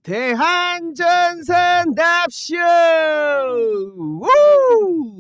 대한전선 납쇼!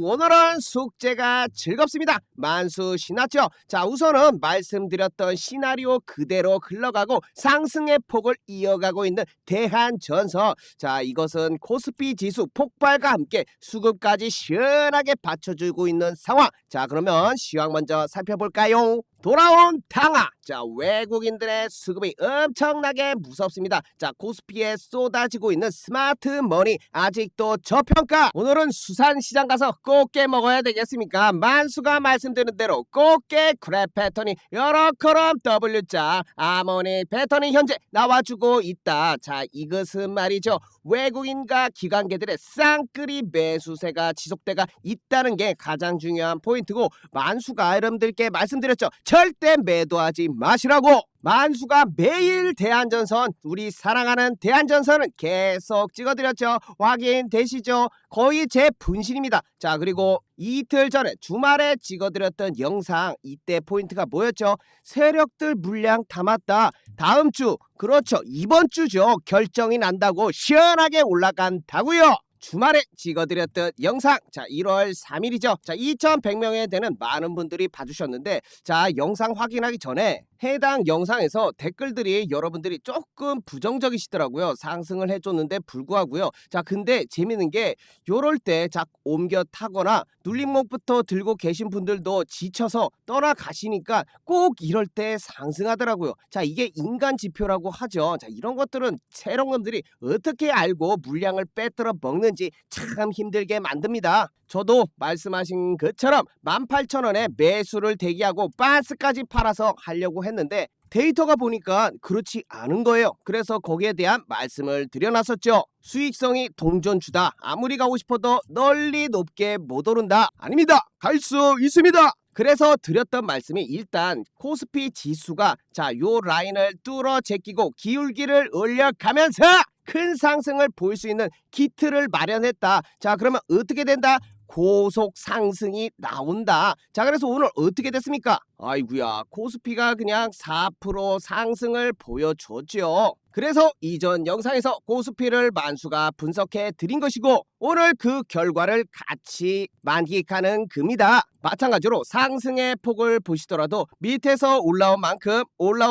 오늘은 숙제가 즐겁습니다. 만수 신났죠? 자, 우선은 말씀드렸던 시나리오 그대로 흘러가고 상승의 폭을 이어가고 있는 대한전선. 자, 이것은 코스피 지수 폭발과 함께 수급까지 시원하게 받쳐주고 있는 상황. 자, 그러면 시황 먼저 살펴볼까요? 돌아온 당화. 자, 외국인들의 수급이 엄청나게 무섭습니다. 자, 코스피에 쏟아지고 있는 스마트 머니 아직도 저평가. 오늘은 수산시장 가서 꽃게 먹어야 되겠습니까? 만수가 말씀드린 대로 꽃게 그래프 패턴이 여러커럼 W자 아모니 패턴이 현재 나와주고 있다. 자, 이것은 말이죠, 외국인과 기관계들의 쌍끌이 매수세가 지속돼가 있다는 게 가장 중요한 포인트고, 만수가 여러분들께 말씀드렸죠. 절대 매도하지 마시라고. 만수가 매일 대한전선, 우리 사랑하는 대한전선은 계속 찍어드렸죠. 확인되시죠? 거의 제 분신입니다. 자, 그리고 이틀 전에 주말에 찍어드렸던 영상, 이때 포인트가 뭐였죠? 세력들 물량 담았다. 다음 주, 그렇죠, 이번 주죠, 결정이 난다고 시원하게 올라간다고요. 주말에 찍어드렸던 영상, 자, 1월 3일이죠. 자, 2100명에 되는 많은 분들이 봐주셨는데, 자, 영상 확인하기 전에 해당 영상에서 댓글들이 여러분들이 조금 부정적이시더라고요. 상승을 해줬는데 불구하고요. 자, 근데 재밌는 게 요럴 때 자, 옮겨 타거나 눌림목부터 들고 계신 분들도 지쳐서 떠나가시니까 꼭 이럴 때 상승하더라고요. 자, 이게 인간 지표라고 하죠. 자, 이런 것들은 새롱놈들이 어떻게 알고 물량을 빼들어 먹는지 참 힘들게 만듭니다. 저도 말씀하신 것처럼 18,000원에 매수를 대기하고 반스까지 팔아서 하려고 했는데 데이터가 보니까 그렇지 않은 거예요. 그래서 거기에 대한 말씀을 드려놨었죠. 수익성이 동전주다. 아무리 가고 싶어도 널리 높게 못 오른다. 아닙니다. 갈 수 있습니다. 그래서 드렸던 말씀이, 일단 코스피 지수가 자, 요 라인을 뚫어 제끼고 기울기를 올려가면서 큰 상승을 볼 수 있는 기틀을 마련했다. 자, 그러면 어떻게 된다? 고속 상승이 나온다. 자, 그래서 오늘 어떻게 됐습니까? 아이구야, 코스피가 그냥 4% 상승을 보여줬죠. 그래서 이전 영상에서 코스피를 만수가 분석해 드린 것이고, 오늘 그 결과를 같이 만끽하는 겁니다. 마찬가지로 상승의 폭을 보시더라도 밑에서 올라온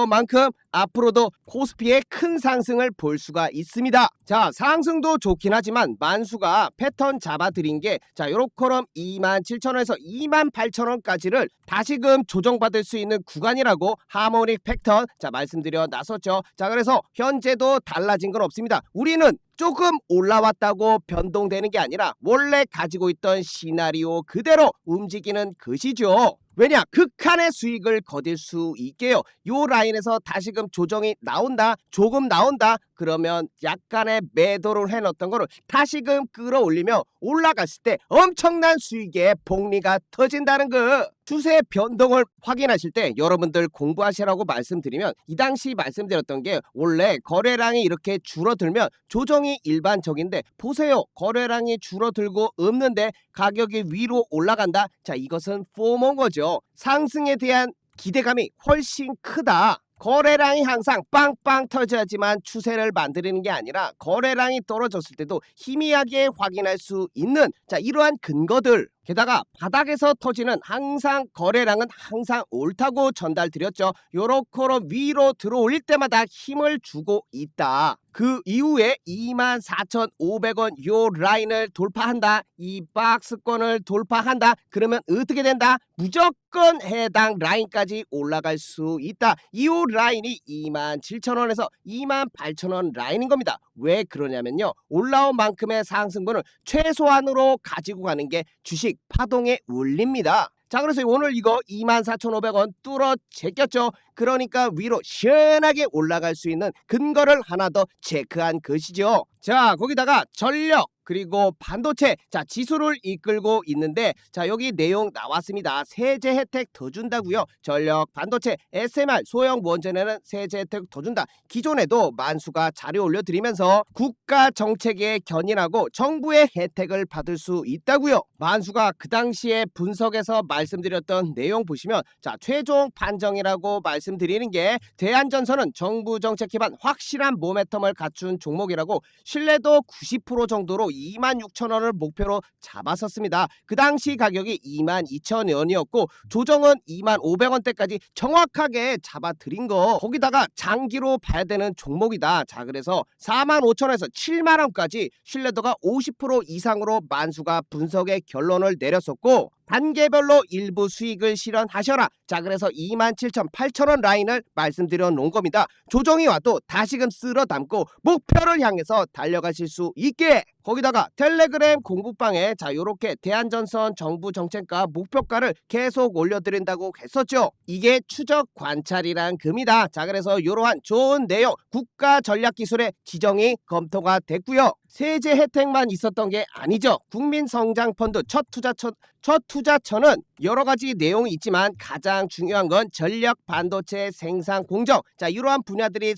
만큼 앞으로도 코스피의 큰 상승을 볼 수가 있습니다. 자, 상승도 좋긴 하지만 만수가 패턴 잡아드린 게 자, 요렇게럼 27,000원에서 28,000원까지를 다시금 조정받을 수 있는 구간이라고 하모닉 패턴 자, 말씀드려 놨었죠. 자, 그래서 현재도 달라진 건 없습니다. 우리는 조금 올라왔다고 변동되는 게 아니라 원래 가지고 있던 시나리오 그대로 움직이는 것이죠. 왜냐? 극한의 수익을 거둘 수 있게요. 요 라인에서 다시금 조정이 나온다, 조금 나온다, 그러면 약간의 매도를 해놓았던 거를 다시금 끌어올리며 올라갔을 때 엄청난 수익의 복리가 터진다는 거. 추세 변동을 확인하실 때 여러분들 공부하시라고 말씀드리면, 이 당시 말씀드렸던 게 원래 거래량이 이렇게 줄어들면 조정이 일반적인데, 보세요, 거래량이 줄어들고 없는데 가격이 위로 올라간다. 자, 이것은 포모인 거죠. 상승에 대한 기대감이 훨씬 크다. 거래량이 항상 빵빵 터져야지만 추세를 만드는 게 아니라 거래량이 떨어졌을 때도 희미하게 확인할 수 있는 자, 이러한 근거들, 게다가 바닥에서 터지는 항상 거래량은 항상 옳다고 전달드렸죠. 요렇게로 위로 들어올릴 때마다 힘을 주고 있다. 그 이후에 24,500원 요 라인을 돌파한다, 이 박스권을 돌파한다, 그러면 어떻게 된다? 무조건 해당 라인까지 올라갈 수 있다. 이 라인이 27,000원에서 28,000원 라인인 겁니다. 왜 그러냐면요, 올라온 만큼의 상승분을 최소한으로 가지고 가는 게 주식 파동의 원리입니다. 자, 그래서 오늘 이거 24,500원 뚫어 제꼈죠. 그러니까 위로 시원하게 올라갈 수 있는 근거를 하나 더 체크한 것이죠. 자, 거기다가 전력 그리고 반도체 자 지수를 이끌고 있는데 자 여기 내용 나왔습니다. 세제 혜택 더 준다고요. 전력 반도체 SMR 소형 원전에는 세제 혜택 더 준다. 기존에도 만수가 자료 올려드리면서 국가 정책에 견인하고 정부의 혜택을 받을 수 있다고요. 만수가 그 당시에 분석에서 말씀드렸던 내용 보시면 자 최종 판정이라고 말씀드리는 게 대한전선은 정부 정책 기반 확실한 모멘텀을 갖춘 종목이라고 신뢰도 90% 정도로 26,000원을 목표로 잡았었습니다. 그 당시 가격이 22,000원이었고 조정은 25,500원대까지 정확하게 잡아드린 거 거기다가 장기로 봐야 되는 종목이다. 자 그래서 45,000원에서 70,000원까지 신뢰도가 50% 이상으로 만수가 분석의 결론을 내렸었고 단계별로 일부 수익을 실현하셔라. 자 그래서 27,800원 라인을 말씀드려 놓은 겁니다. 조정이 와도 다시금 쓸어 담고 목표를 향해서 달려가실 수 있게 거기다가 텔레그램 공부방에 자 요렇게 대한전선 정부 정책가 목표가를 계속 올려드린다고 했었죠. 이게 추적 관찰이란 금이다. 자 그래서 요러한 좋은 내용 국가 전략기술의 지정이 검토가 됐고요. 세제 혜택만 있었던 게 아니죠. 국민성장펀드 첫 투자처는 여러 가지 내용이 있지만 가장 중요한 건 전력 반도체 생산 공정 자 이러한 분야들이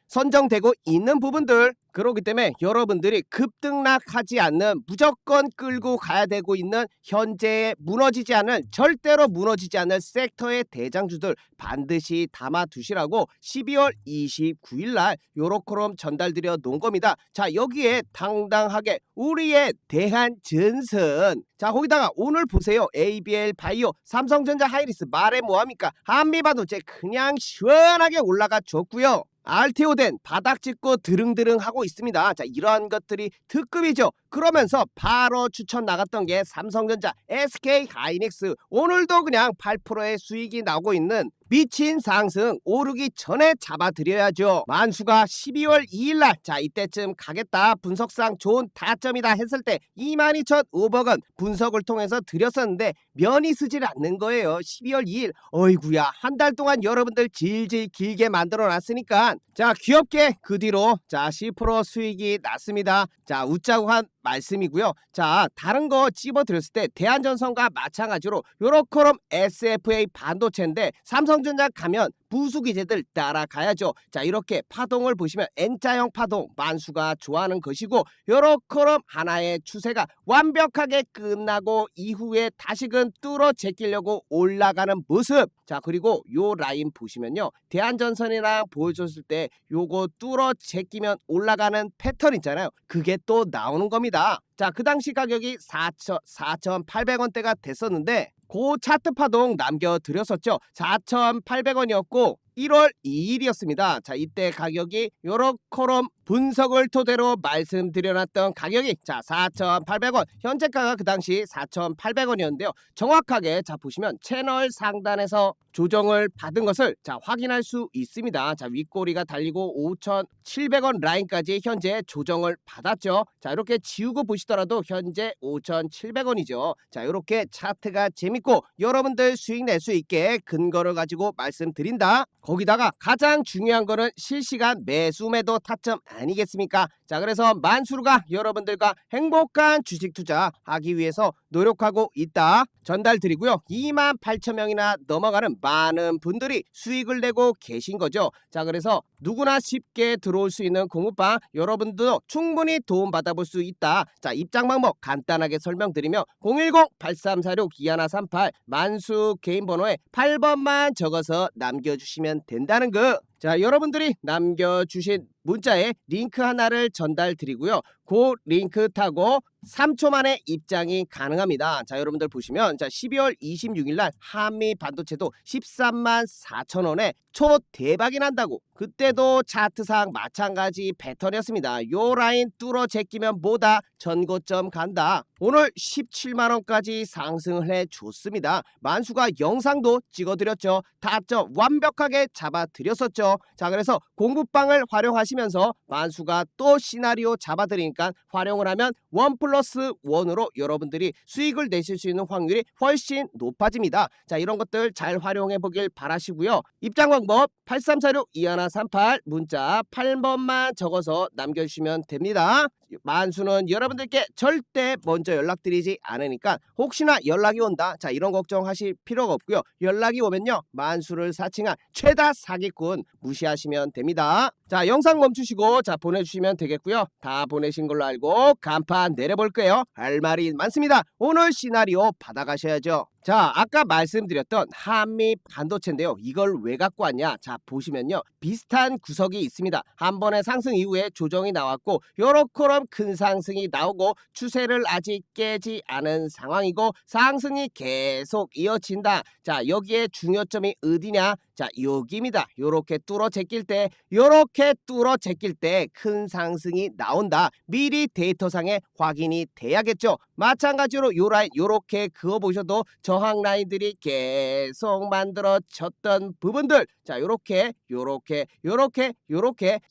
선정되고 있는 부분들 그렇기 때문에 여러분들이 급등락하지 않는 무조건 끌고 가야 되고 있는 현재에 무너지지 않을 절대로 무너지지 않을 섹터의 대장주들 반드시 담아 두시라고 12월 29일 날 요렇게럼 전달드려 놓은 겁니다. 자 여기에 당당하게 우리의 대한전선 자 거기다가 오늘 보세요. ABL 바이오 삼성전자 하이리스 말해 뭐합니까? 한미반도체 그냥 시원하게 올라가 줬고요. RTO된 바닥 짚고 드릉드릉 하고 있습니다. 자 이러한 것들이 특급이죠. 그러면서 바로 추천 나갔던 게 삼성전자, SK하이닉스 오늘도 그냥 8%의 수익이 나오고 있는 미친 상승 오르기 전에 잡아드려야죠. 만수가 12월 2일날 자 이때쯤 가겠다 분석상 좋은 타점이다 했을 때 22,500원 분석을 통해서 드렸었는데 면이 쓰질 않는 거예요. 12월 2일 어이구야 한 달 동안 여러분들 질질 길게 만들어 놨으니까 자 귀엽게 그 뒤로 자 10% 수익이 났습니다. 자 웃자고 한 말씀이고요. 자 다른 거 찝어드렸을 때 대한전선과 마찬가지로 요렇게럼 SFA 반도체인데 삼성전자 가면 부수기재들 따라가야죠. 자 이렇게 파동을 보시면 N자형 파동 만수가 좋아하는 것이고 요렇게럼 하나의 추세가 완벽하게 끝나고 이후에 다시금 뚫어 제끼려고 올라가는 모습 자 그리고 요 라인 보시면요 대한전선이랑 보여줬을 때 요거 뚫어 제끼면 올라가는 패턴 있잖아요. 그게 또 나오는 겁니다. 자 그 당시 가격이 4,800원대가 됐었는데 그 차트 파동 남겨드렸었죠. 4,800원이었고 1월 2일이었습니다. 자 이때 가격이 요렇게럼 분석을 토대로 말씀드려놨던 가격이 자 4,800원 현재가가 그 당시 4,800원이었는데요. 정확하게 자 보시면 채널 상단에서 조정을 받은 것을 자 확인할 수 있습니다. 자 윗꼬리가 달리고 5,700원 라인까지 현재 조정을 받았죠. 자 이렇게 지우고 보시더라도 현재 5,700원이죠. 자 이렇게 차트가 재밌고 여러분들 수익 낼 수 있게 근거를 가지고 말씀드린다. 거기다가 가장 중요한 거는 실시간 매수 매도 타점 아니겠습니까? 자 그래서 만수르가 여러분들과 행복한 주식 투자 하기 위해서 노력하고 있다 전달드리고요. 28,000명이나 넘어가는 많은 분들이 수익을 내고 계신 거죠. 자 그래서 누구나 쉽게 들어올 수 있는 공부방 여러분들도 충분히 도움 받아볼 수 있다. 자 입장 방법 간단하게 설명드리며 010-8346-2138 만수 개인 번호에 8번만 적어서 남겨주시면 된다는 거. 자 여러분들이 남겨주신 문자에 링크 하나를 전달드리고요. 그 링크 타고 3초 만에 입장이 가능합니다. 자 여러분들 보시면 자 12월 26일 날 한미 반도체도 134,000원에 초 대박이 난다고 그때도 차트상 마찬가지 패턴이었습니다. 요 라인 뚫어 제끼면 뭐다 전고점 간다. 오늘 17만원까지 상승을 해줬습니다. 만수가 영상도 찍어드렸죠. 타점 완벽하게 잡아드렸었죠. 자 그래서 공부방을 활용하시면서 만수가 또 시나리오 잡아드리니까 활용을 하면 1+1으로 여러분들이 수익을 내실 수 있는 확률이 훨씬 높아집니다. 자 이런 것들 잘 활용해 보길 바라시고요. 입장 방법 8346-2138 문자 8번만 적어서 남겨주시면 됩니다. 만수는 여러분들께 절대 먼저 연락드리지 않으니까 혹시나 연락이 온다, 자 이런 걱정하실 필요가 없고요. 연락이 오면요, 만수를 사칭한 최다 사기꾼 무시하시면 됩니다. 자, 영상 멈추시고 자 보내주시면 되겠고요. 다 보내신 걸로 알고 간판 내려볼게요. 할 말이 많습니다. 오늘 시나리오 받아가셔야죠. 자, 아까 말씀드렸던 한미 반도체인데요. 이걸 왜 갖고 왔냐? 자, 보시면요, 비슷한 구석이 있습니다. 한 번의 상승 이후에 조정이 나왔고 요렇게럼 큰 상승이 나오고 추세를 아직 깨지 않은 상황이고 상승이 계속 이어진다. 자, 여기에 중요점이 어디냐? 자, 여기입니다. 요렇게 뚫어 제낄 때, 요렇게 뚫어 제낄 때 큰 상승이 나온다. 미리 데이터상에 확인이 돼야겠죠. 마찬가지로 요 라인 요렇게 그어 보셔도 저항 라인들이 계속 만들어졌던 부분들, 자 요렇게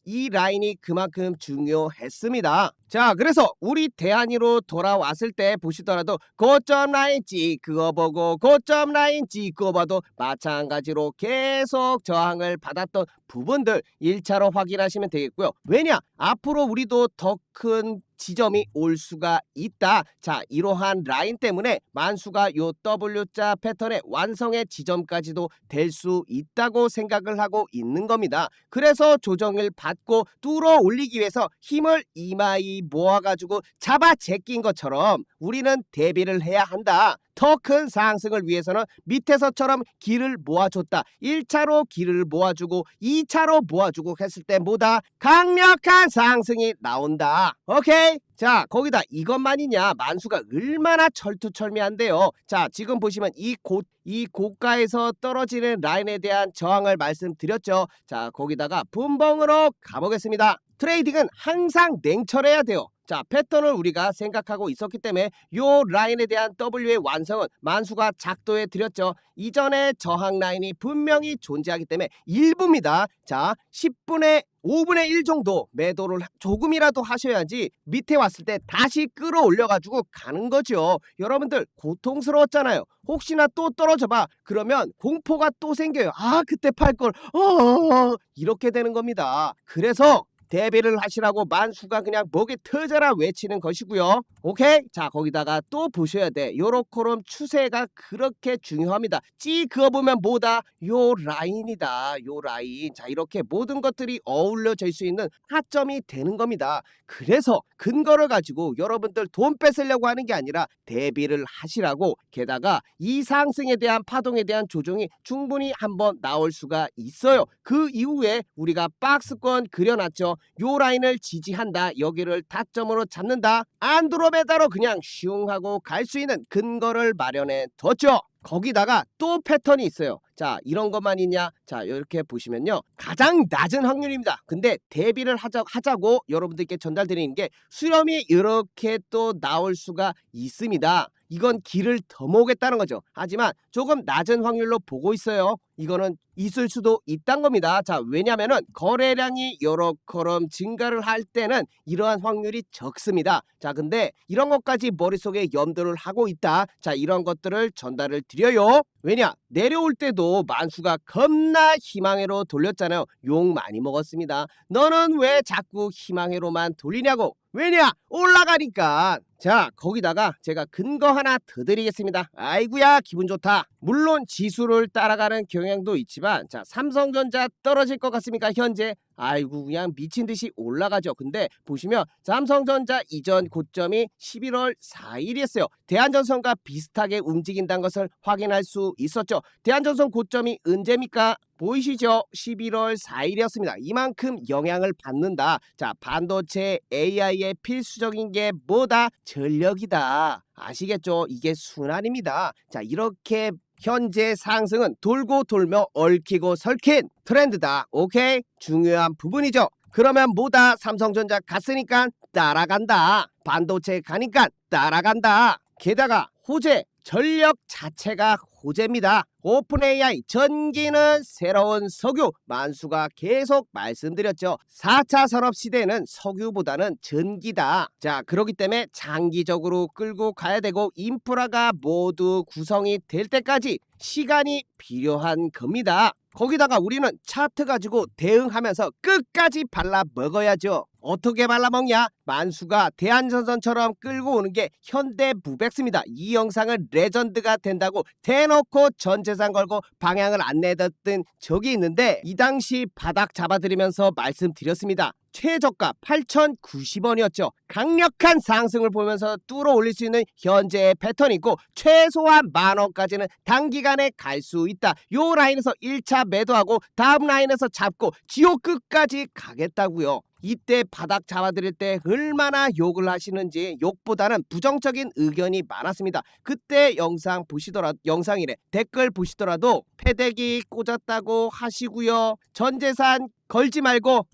이 라인이 그만큼 중요했습니다. 자, 그래서 우리 대한이로 돌아왔을 때 보시더라도 고점 라인 찍어 보고 고점 라인 찍어 봐도 마찬가지로 계속 저항을 받았던 부분들 1차로 확인하시면 되겠고요. 왜냐? 앞으로 우리도 더 큰 지점이 올 수가 있다. 자, 이러한 라인 때문에 만수가 요 W자 패턴의 완성의 지점까지도 될 수 있다고 생각을 하고 있는 겁니다. 그래서 조정을 받고 뚫어 올리기 위해서 힘을 이마이 모아가지고 잡아 제낀 것처럼 우리는 대비를 해야 한다. 더 큰 상승을 위해서는 밑에서처럼 길을 모아줬다. 1차로 길을 모아주고 2차로 모아주고 했을 때 뭐다? 강력한 상승이 나온다. 오케이? 자, 거기다 이것만이냐? 만수가 얼마나 철두철미한데요. 자, 지금 보시면 이 고가에서 떨어지는 라인에 대한 저항을 말씀드렸죠. 자, 거기다가 분봉으로 가보겠습니다. 트레이딩은 항상 냉철해야 돼요. 자, 패턴을 우리가 생각하고 있었기 때문에 요 라인에 대한 W의 완성은 만수가 작도해 드렸죠. 이전에 저항 라인이 분명히 존재하기 때문에 일부입니다. 자, 5분의 1 정도 매도를 조금이라도 하셔야지 밑에 왔을 때 다시 끌어올려가지고 가는 거죠. 여러분들 고통스러웠잖아요. 혹시나 또 떨어져봐 그러면 공포가 또 생겨요. 아, 그때 팔걸 이렇게 되는 겁니다. 그래서 대비를 하시라고 만수가 그냥 목에 터져라 외치는 것이고요. 오케이? 자, 거기다가 또 보셔야 돼. 요렇게럼 추세가 그렇게 중요합니다. 그어보면 뭐다? 요 라인이다. 요 라인. 자, 이렇게 모든 것들이 어울려질 수 있는 하점이 되는 겁니다. 그래서 근거를 가지고 여러분들 돈 뺏으려고 하는 게 아니라 대비를 하시라고. 게다가 이 상승에 대한 파동에 대한 조정이 충분히 한번 나올 수가 있어요. 그 이후에 우리가 박스권 그려놨죠. 요 라인을 지지한다. 여기를 타점으로 잡는다. 안드로메다로 그냥 슝 하고 갈 수 있는 근거를 마련해 뒀죠. 거기다가 또 패턴이 있어요. 자, 이런 것만 있냐? 자, 이렇게 보시면요, 가장 낮은 확률입니다. 근데 대비를 하자고 여러분들께 전달드리는 게 수렴이 이렇게 또 나올 수가 있습니다. 이건 길을 더 모으겠다는 거죠. 하지만 조금 낮은 확률로 보고 있어요. 이거는 있을 수도 있단 겁니다. 자, 왜냐면은 거래량이 요렇게럼 증가를 할 때는 이러한 확률이 적습니다. 자, 근데 이런 것까지 머릿속에 염두를 하고 있다. 자, 이런 것들을 전달을 드려요. 왜냐? 내려올 때도 만수가 겁나 희망회로 돌렸잖아요. 욕 많이 먹었습니다. 너는 왜 자꾸 희망회로만 돌리냐고. 왜냐? 올라가니까. 자, 거기다가 제가 근거 하나 더 드리겠습니다. 아이구야, 기분 좋다. 물론 지수를 따라가는 경향도 있지만, 자, 삼성전자 떨어질 것 같습니까? 현재 아이고 그냥 미친듯이 올라가죠. 근데 보시면 삼성전자 이전 고점이 11월 4일이었어요. 대한전선과 비슷하게 움직인다는 것을 확인할 수 있었죠. 대한전선 고점이 언제입니까? 보이시죠? 11월 4일이었습니다. 이만큼 영향을 받는다. 자, 반도체 AI의 필수적인 게 뭐다? 전력이다. 아시겠죠? 이게 순환입니다. 자, 이렇게 현재 상승은 돌고 돌며 얽히고 설킨 트렌드다. 오케이? 중요한 부분이죠. 그러면 뭐다? 삼성전자 갔으니까 따라간다. 반도체 가니까 따라간다. 게다가 호재, 전력 자체가 호재입니다. 오픈 AI 전기는 새로운 석유. 만수가 계속 말씀드렸죠. 4차 산업시대는 석유보다는 전기다. 자, 그렇기 때문에 장기적으로 끌고 가야 되고 인프라가 모두 구성이 될 때까지 시간이 필요한 겁니다. 거기다가 우리는 차트 가지고 대응하면서 끝까지 발라 먹어야죠. 어떻게 말라먹냐? 만수가 대한전선처럼 끌고 오는 게 현대무백스입니다. 이 영상은 레전드가 된다고 대놓고 전 재산 걸고 방향을 안 내뒀던 적이 있는데 이 당시 바닥 잡아드리면서 말씀드렸습니다. 최저가 8,090원이었죠. 강력한 상승을 보면서 뚫어 올릴 수 있는 현재의 패턴이고 최소한 만원까지는 단기간에 갈 수 있다. 요 라인에서 1차 매도하고 다음 라인에서 잡고 지옥 끝까지 가겠다고요. 이때 바닥 잡아드릴 때 얼마나 욕을 하시는지 욕보다는 부정적인 의견이 많았습니다. 그때 영상이래 댓글 보시더라도 패대기 꽂았다고 하시고요. 전재산 걸지 말고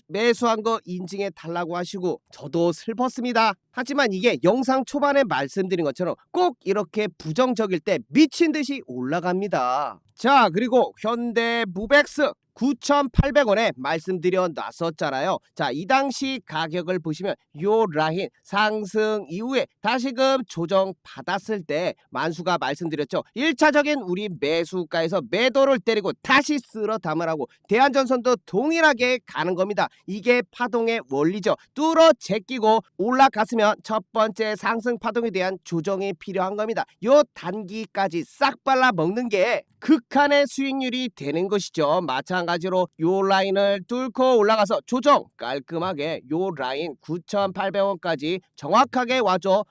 매수한 거 인증해 달라고 하시고 저도 슬펐습니다. 하지만 이게 영상 초반에 말씀드린 것처럼 꼭 이렇게 부정적일 때 미친 듯이 올라갑니다. 자, 그리고 현대무백스 9,800원에 말씀드려 놨었잖아요. 자, 이 당시 가격을 보시면 요 라인 상승 이후에 다시금 조정 받았을 때 만수가 말씀드렸죠. 1차적인 우리 매수가에서 매도를 때리고 다시 쓸어 담으라고 대한전선도 동일하게 가는 겁니다. 이게 파동의 원리죠. 뚫어 제끼고 올라갔으면 첫 번째 상승 파동에 대한 조정이 필요한 겁니다. 요 단기까지 싹 발라 먹는 게 극한의 수익률이 되는 것이죠. 마찬가지로 요 라인을 뚫고 올라가서 조정 깔끔하게 요 라인 9,800원까지 정확하게 와줘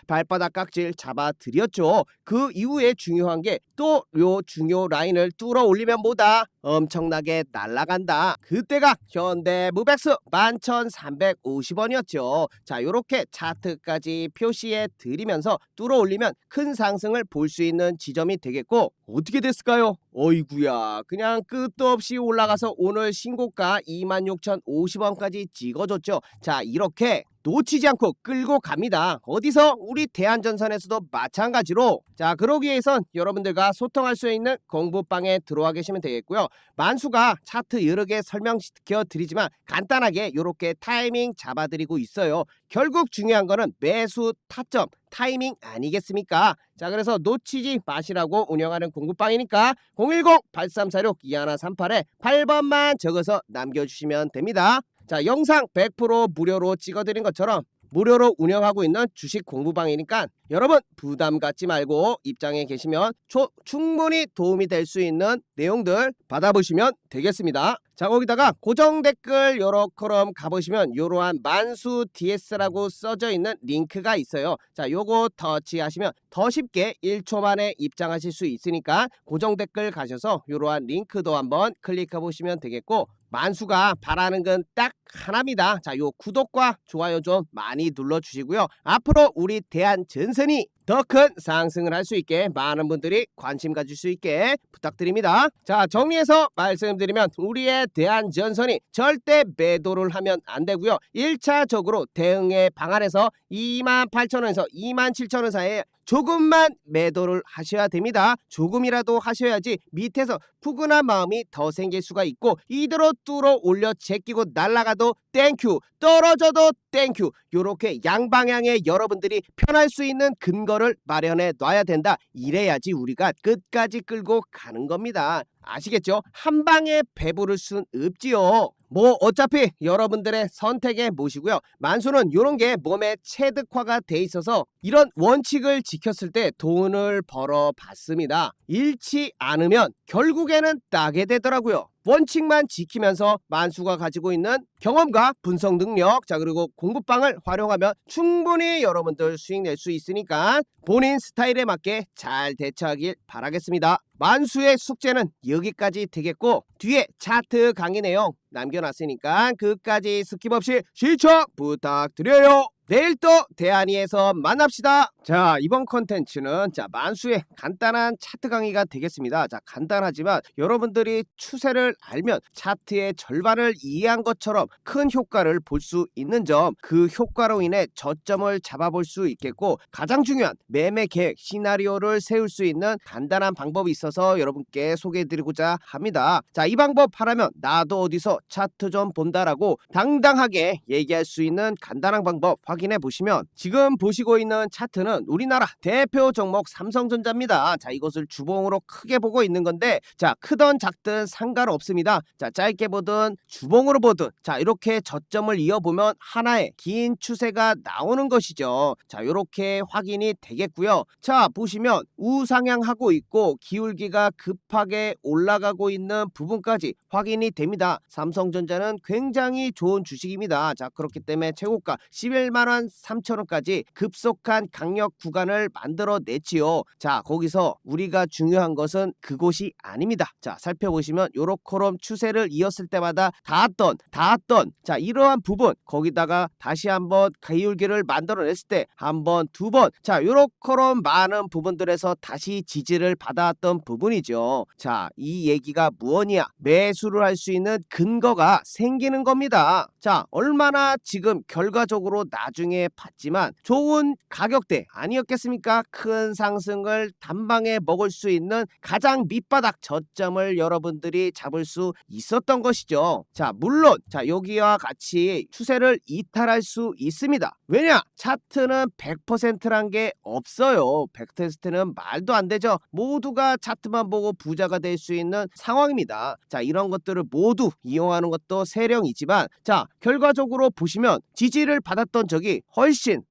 발바닥 깍질 잡아드렸죠. 그 이후에 중요한 게 또 요 중요 라인을 뚫어 올리면 뭐다? 엄청나게 날아간다. 그때가 현대무백스 11,350원이었죠. 자, 요렇게 차트까지 표시해 드리면서 뚫어 올리면 큰 상승을 볼 수 있는 지점이 되겠고 어떻게 됐을까요? 어이구야, 그냥 끝도 없이 올라가서 오늘 신고가 26,050원까지 찍어줬죠. 자, 이렇게 놓치지 않고 끌고 갑니다. 어디서? 우리 대한전선에서도 마찬가지로. 자, 그러기 위해선 여러분들과 소통할 수 있는 공부방에 들어와 계시면 되겠고요. 만수가 차트 여러 개 설명시켜 드리지만 간단하게 이렇게 타이밍 잡아드리고 있어요. 결국 중요한 거는 매수 타점 타이밍 아니겠습니까? 자, 그래서 놓치지 마시라고 운영하는 공부방이니까 010-8346-2138에 8번만 적어서 남겨주시면 됩니다. 자, 영상 100% 무료로 찍어드린 것처럼 무료로 운영하고 있는 주식 공부방이니까 여러분 부담 갖지 말고 입장에 계시면 충분히 도움이 될 수 있는 내용들 받아보시면 되겠습니다. 자, 거기다가 고정 댓글 요러 컬럼 가보시면 요러한 만수 DS라고 써져 있는 링크가 있어요. 자, 요거 터치하시면 더 쉽게 1초 만에 입장하실 수 있으니까 고정 댓글 가셔서 요러한 링크도 한번 클릭해 보시면 되겠고 만수가 바라는 건 딱 하나입니다. 자, 요 구독과 좋아요 좀 많이 눌러주시고요. 앞으로 우리 대한전선이 더 큰 상승을 할 수 있게 많은 분들이 관심 가질 수 있게 부탁드립니다. 자, 정리해서 말씀드리면 우리의 대한전선이 절대 매도를 하면 안 되고요. 1차적으로 대응의 방안에서 28,000원에서 27,000원 사이에 조금만 매도를 하셔야 됩니다. 조금이라도 하셔야지 밑에서 푸근한 마음이 더 생길 수가 있고 이대로 뚫어 올려 제끼고 날아가도 땡큐, 떨어져도 땡큐. 요렇게 양방향의 여러분들이 편할 수 있는 근거를 마련해 놔야 된다. 이래야지 우리가 끝까지 끌고 가는 겁니다. 아시겠죠? 한 방에 배부를 순 없지요. 뭐 어차피 여러분들의 선택에 모시고요. 만수는 이런 게 몸에 체득화가 돼 있어서 이런 원칙을 지켰을 때 돈을 벌어 봤습니다. 잃지 않으면 결국에는 따게 되더라고요. 원칙만 지키면서 만수가 가지고 있는 경험과 분석 능력, 자, 그리고 공부방을 활용하면 충분히 여러분들 수익 낼 수 있으니까 본인 스타일에 맞게 잘 대처하길 바라겠습니다. 만수의 숙제는 여기까지 되겠고 뒤에 차트 강의 내용 남겨놨으니까 끝까지 스킵 없이 시청 부탁드려요. 내일 또 대한이에서 만납시다. 자, 이번 컨텐츠는 만수의 간단한 차트 강의가 되겠습니다. 자, 간단하지만 여러분들이 추세를 알면 차트의 절반을 이해한 것처럼 큰 효과를 볼 수 있는 점, 그 효과로 인해 저점을 잡아볼 수 있겠고 가장 중요한 매매 계획 시나리오를 세울 수 있는 간단한 방법이 있어서 여러분께 소개해드리고자 합니다. 자, 이 방법 하라면 나도 어디서 차트 좀 본다라고 당당하게 얘기할 수 있는 간단한 방법 확인 확인해 보시면 지금 보시고 있는 차트는 우리나라 대표 종목 삼성전자입니다. 자, 이것을 주봉으로 크게 보고 있는 건데, 자, 크든 작든 상관없습니다. 자, 짧게 보든 주봉으로 보든, 자, 이렇게 저점을 이어보면 하나의 긴 추세가 나오는 것이죠. 자, 이렇게 확인이 되겠고요. 자, 보시면 우상향하고 있고 기울기가 급하게 올라가고 있는 부분까지 확인이 됩니다. 삼성전자는 굉장히 좋은 주식입니다. 자, 그렇기 때문에 최고가 11만 3천원까지 급속한 강력 구간을 만들어냈지요. 자, 거기서 우리가 중요한 것은 그곳이 아닙니다. 자, 살펴보시면 요렇게럼 추세를 이었을 때마다 닿았던 자, 이러한 부분, 거기다가 다시 한번 기울기를 만들어냈을 때 한 번, 두 번, 자, 요렇게럼 많은 부분들에서 다시 지지를 받아왔던 부분이죠. 자, 이 얘기가 무엇이냐? 매수를 할 수 있는 근거가 생기는 겁니다. 자, 얼마나 지금 결과적으로 나중에 봤지만 좋은 가격대 아니었겠습니까? 큰 상승을 단방에 먹을 수 있는 가장 밑바닥 저점을 여러분들이 잡을 수 있었던 것이죠. 자, 물론 자, 여기와 같이 추세를 이탈할 수 있습니다. 왜냐? 차트는 100%란 게 없어요. 100%는 말도 안 되죠. 모두가 차트만 보고 부자가 될 수 있는 상황입니다. 자, 이런 것들을 모두 이용하는 것도 세령이지만, 자, 결과적으로 보시면 지지를 받았던 적이 훨씬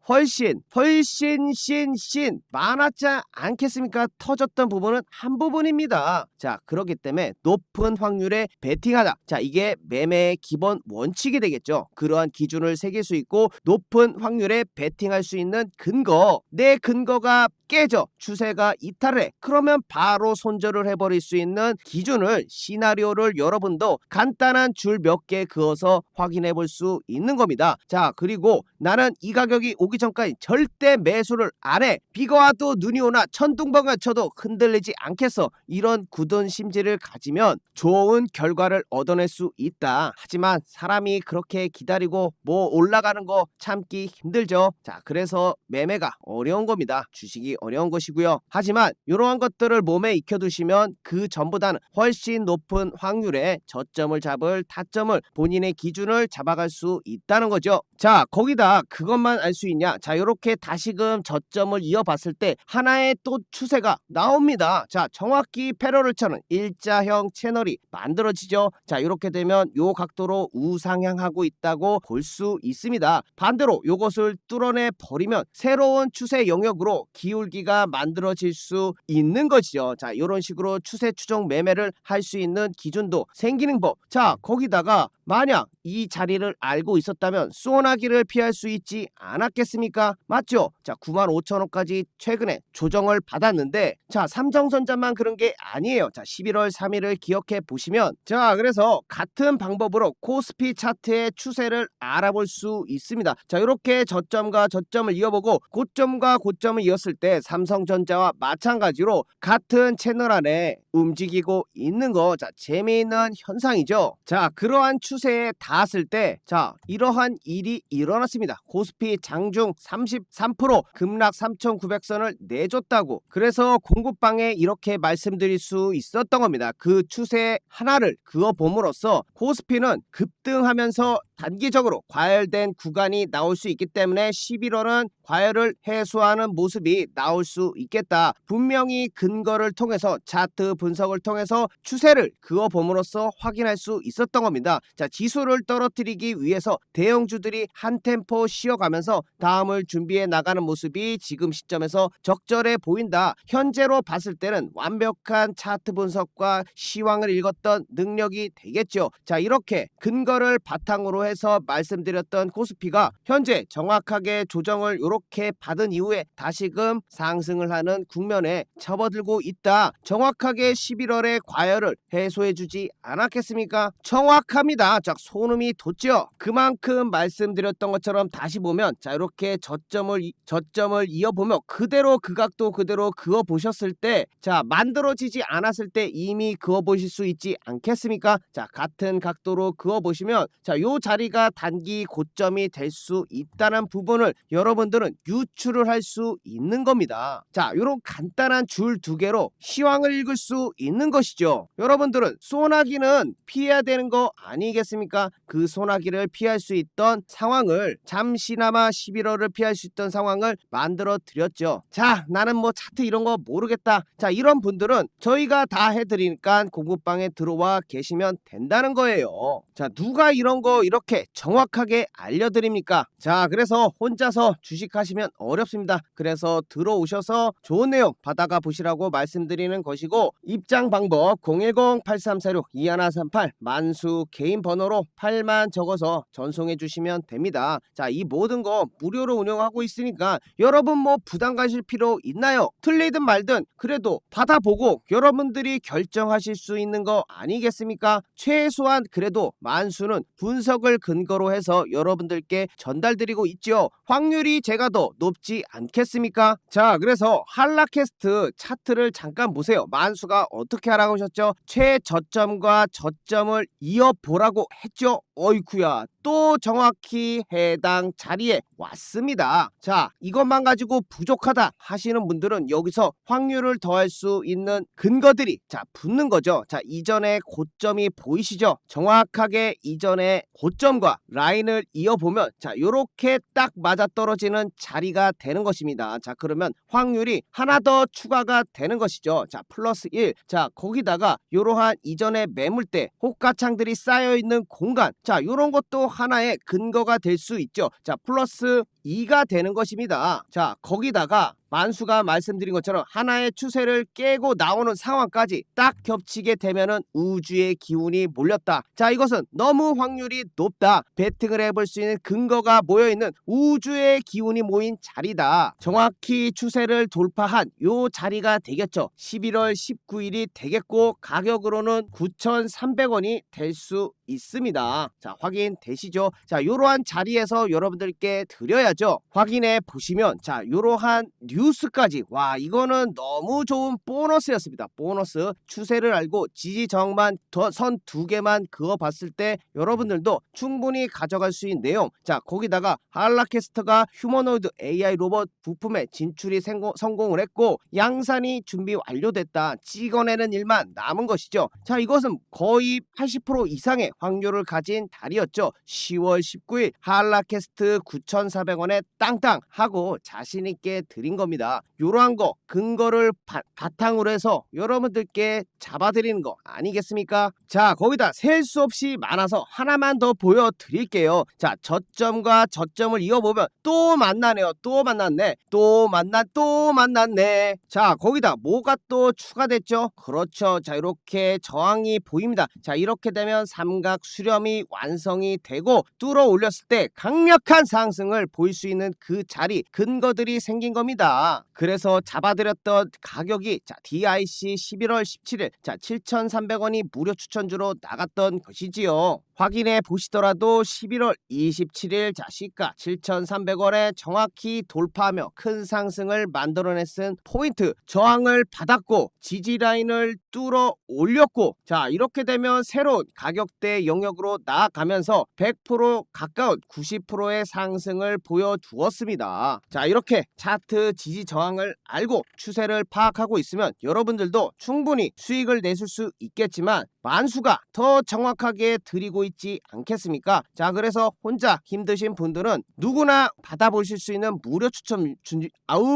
많았지 않겠습니까? 터졌던 부분은 한 부분입니다. 자, 그렇기 때문에 높은 확률에 베팅하다. 자, 이게 매매의 기본 원칙이 되겠죠. 그러한 기준을 새길 수 있고 높은 확률에 베팅할 수 있는 근거, 내 근거가 깨져 추세가 이탈을 해. 그러면 바로 손절을 해버릴 수 있는 기준을, 시나리오를 여러분도 간단한 줄 몇 개 그어서 확인해 볼 수 있는 겁니다. 자, 그리고 나는 이 가격이 오기 전까지 절대 매수를 안 해. 비가 와도 눈이 오나 천둥번개가 쳐도 흔들리지 않겠어. 이런 굳은 심지를 가지면 좋은 결과를 얻어낼 수 있다. 하지만 사람이 그렇게 기다리고 뭐 올라가는 거 참기 힘들죠. 자, 그래서 매매가 어려운 겁니다. 주식이 어려운 것이고요. 하지만 이러한 것들을 몸에 익혀두시면 그 전보다는 훨씬 높은 확률의 저점을 잡을 타점을, 본인의 기준을 잡아갈 수 있다는 거죠. 자, 거기다 그것만 알 수 있냐? 자, 이렇게 다시금 저점을 이어봤을 때 하나의 또 추세가 나옵니다. 자, 정확히 패러를 쳐는 일자형 채널이 만들어지죠. 자, 이렇게 되면 요 각도로 우상향하고 있다고 볼 수 있습니다. 반대로 요것을 뚫어내 버리면 새로운 추세 영역으로 기울기가 만들어질 수 있는 것이죠. 자, 이런 식으로 추세 추정 매매를 할 수 있는 기준도 생기는 법. 자, 거기다가 만약 이 자리를 알고 있었다면 소나기를 피할 수 있지 않았겠습니까? 맞죠? 자, 95,000원까지 최근에 조정을 받았는데, 자, 삼성전자만 그런 게 아니에요. 자, 11월 3일을 기억해 보시면, 자, 그래서 같은 방법으로 코스피 차트의 추세를 알아볼 수 있습니다. 자, 이렇게 저점과 저점을 이어보고 고점과 고점을 이었을 때 삼성전자와 마찬가지로 같은 채널 안에 움직이고 있는 거, 자, 재미있는 현상이죠. 자, 그러한 추세에 닿았을 때, 자, 이러한 일이 일어났습니다. 코스피 장중 33% 급락 3,900선을 내줬다고. 그래서 공급방에 이렇게 말씀드릴 수 있었던 겁니다. 그 추세 하나를 그어봄으로써 코스피는 급등하면서 단기적으로 과열된 구간이 나올 수 있기 때문에 11월은 과열을 해소하는 모습이 나올 수 있겠다. 분명히 근거를 통해서, 차트 분석을 통해서 추세를 그어봄으로써 확인할 수 있었던 겁니다. 자, 지수를 떨어뜨리기 위해서 대형주들이 한 템포 쉬어가면서 다음을 준비해 나가는 모습이 지금 시점에서 적절해 보인다. 현재로 봤을 때는 완벽한 차트 분석과 시황을 읽었던 능력이 되겠죠. 자, 이렇게 근거를 바탕으로 해서 말씀드렸던 코스피가 현재 정확하게 조정을 이렇게 받은 이후에 다시금 상승을 하는 국면에 접어들고 있다. 정확하게 11월의 과열을 해소해주지 않았겠습니까? 정확합니다. 자, 소름이 돋죠. 그만큼 말씀드렸던 것처럼 다시 보면, 자, 이렇게 저점을 이어보며 그대로 그 각도 그대로 그어 보셨을 때, 자, 만들어지지 않았을 때 이미 그어 보실 수 있지 않겠습니까? 자, 같은 각도로 그어 보시면, 자, 요 자리가 단기 고점이 될 수 있다는 부분을 여러분들은 유추를 할 수 있는 겁니다. 자, 요런 간단한 줄 두 개로 시황을 읽을 수 있는 것이죠. 여러분들은 소나기는 피해야 되는 거 아니겠습니까? 그 소나기를 피할 수 있던 상황을 잠시 잠시나마 11월을 피할 수 있던 상황을 만들어 드렸죠. 자, 나는 뭐 차트 이런 거 모르겠다. 자, 이런 분들은 저희가 다 해드리니까 공부방에 들어와 계시면 된다는 거예요. 자, 누가 이런 거 이렇게 정확하게 알려드립니까? 자, 그래서 혼자서 주식하시면 어렵습니다. 그래서 들어오셔서 좋은 내용 받아가 보시라고 말씀드리는 것이고, 입장 방법 010-8346-2138 만수 개인 번호로 8만 적어서 전송해 주시면 됩니다. 자, 이 모든 거 무료로 운영하고 있으니까 여러분 뭐 부담 가실 필요 있나요? 틀리든 말든 그래도 받아보고 여러분들이 결정하실 수 있는 거 아니겠습니까? 최소한 그래도 만수는 분석을 근거로 해서 여러분들께 전달드리고 있죠. 확률이 제가 더 높지 않겠습니까? 자, 그래서 한라캐스트 차트를 잠깐 보세요. 만수가 어떻게 하라고 하셨죠? 최저점과 저점을 이어보라고 했죠. 어이쿠야, 또 정확히 해당 자리에 왔습니다. 자, 이것만 가지고 부족하다 하시는 분들은 여기서 확률을 더할 수 있는 근거들이 붙는 거죠. 자, 이전에 고점이 보이시죠? 정확하게 이전에 고점과 라인을 이어보면 요렇게 딱 맞아떨어지는 자리가 되는 것입니다. 자, 그러면 확률이 하나 더 추가가 되는 것이죠. 자, 플러스 1. 자, 거기다가 요러한 이전에 매물대 호가창들이 쌓여있는 공간, 자, 요런 것도 하나의 근거가 될 수 있죠. 자, 플러스 2가 되는 것입니다. 자, 거기다가 만수가 말씀드린 것처럼 하나의 추세를 깨고 나오는 상황까지 딱 겹치게 되면은 우주의 기운이 몰렸다. 자, 이것은 너무 확률이 높다. 베팅을 해볼 수 있는 근거가 모여있는 우주의 기운이 모인 자리다. 정확히 추세를 돌파한 요 자리가 되겠죠. 11월 19일이 되겠고, 가격으로는 9,300원이 될 수 있습니다. 자, 확인되시죠? 자, 요러한 자리에서 여러분들께 드려야죠. 확인해 보시면, 자, 요러한 뉴스까지, 와, 이거는 너무 좋은 보너스였습니다. 보너스. 추세를 알고 지지저항만 선 두 개만 그어봤을 때 여러분들도 충분히 가져갈 수 있는 내용. 자, 거기다가 한라캐스터가 휴머노이드 AI 로봇 부품에 진출이 성공을 했고, 양산이 준비 완료됐다. 찍어내는 일만 남은 것이죠. 자, 이것은 거의 80% 이상의 확률을 가진 달이었죠. 10월 19일 한라캐스트 9,400원에 땅땅 하고 자신있게 드린 겁니다. 요러한 거 근거를 바탕으로 해서 여러분들께 잡아드리는 거 아니겠습니까? 자, 거기다 셀 수 없이 많아서 하나만 더 보여드릴게요. 자, 저점과 저점을 이어보면 또 만나네요. 또 만났네. 또 만났네. 자, 거기다 뭐가 또 추가됐죠? 그렇죠. 자, 이렇게 저항이 보입니다. 자, 이렇게 되면 삼각 수렴이 완성이 되고 뚫어 올렸을 때 강력한 상승을 보일 수 있는 그 자리, 근거들이 생긴 겁니다. 그래서 잡아드렸던 가격이 DIC 11월 17일 7,300원이 무료 추천주로 나갔던 것이지요. 확인해 보시더라도 11월 27일 시가 7,300원에 정확히 돌파하며 큰 상승을 만들어냈은 포인트, 저항을 받았고 지지라인을 뚫어 올렸고, 자, 이렇게 되면 새로운 가격대 영역으로 나아가면서 100% 가까운 90%의 상승을 보여주었습니다. 자, 이렇게 차트 지지 저항을 알고 추세를 파악하고 있으면 여러분들도 충분히 수익을 내실 수 있겠지만 만수가 더 정확하게 드리고 있지 않겠습니까? 자, 그래서 혼자 힘드신 분들은 누구나 받아보실 수 있는 무료 추천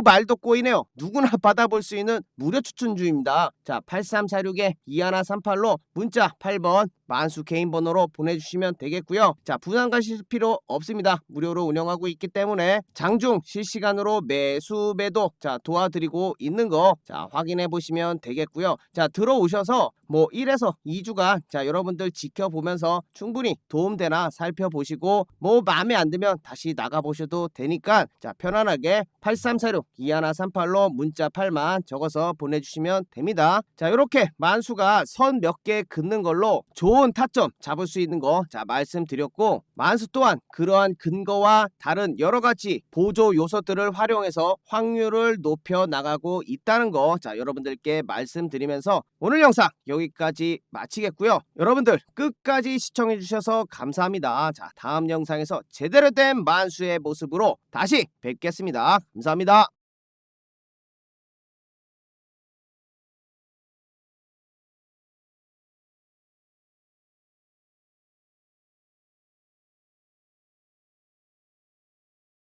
말도 꼬이네요. 누구나 받아볼 수 있는 무료 추천주입니다. 자, 8346-2138로 문자 8번 만수 개인 번호로 보내주시면 되겠고요. 자, 부담 가실 필요 없습니다. 무료로 운영하고 있기 때문에 장중 실시간으로 매수 매도 도와드리고 있는 거 확인해 보시면 되겠고요. 자, 들어오셔서 뭐 1에서 2주간 여러분들 지켜보면서 충분히 도움되나 살펴보시고 뭐 마음에 안 들면 다시 나가보셔도 되니까 편안하게 8346-2138로 문자 8만 적어서 보내주시면 됩니다. 자, 이렇게 만수가 선 몇 개 긋는 걸로 좋은 타점 잡을 수 있는 거 말씀드렸고, 만수 또한 그러한 근거와 다른 여러가지 보조 요소들을 활용해서 확률을 높여 나가고 있다는 거 여러분들께 말씀드리면서 오늘 영상 여기까지 마치겠고요. 여러분들 끝까지 시청해 주셔서 감사합니다. 자, 다음 영상에서 제대로 된 만수의 모습으로 다시 뵙겠습니다. 감사합니다.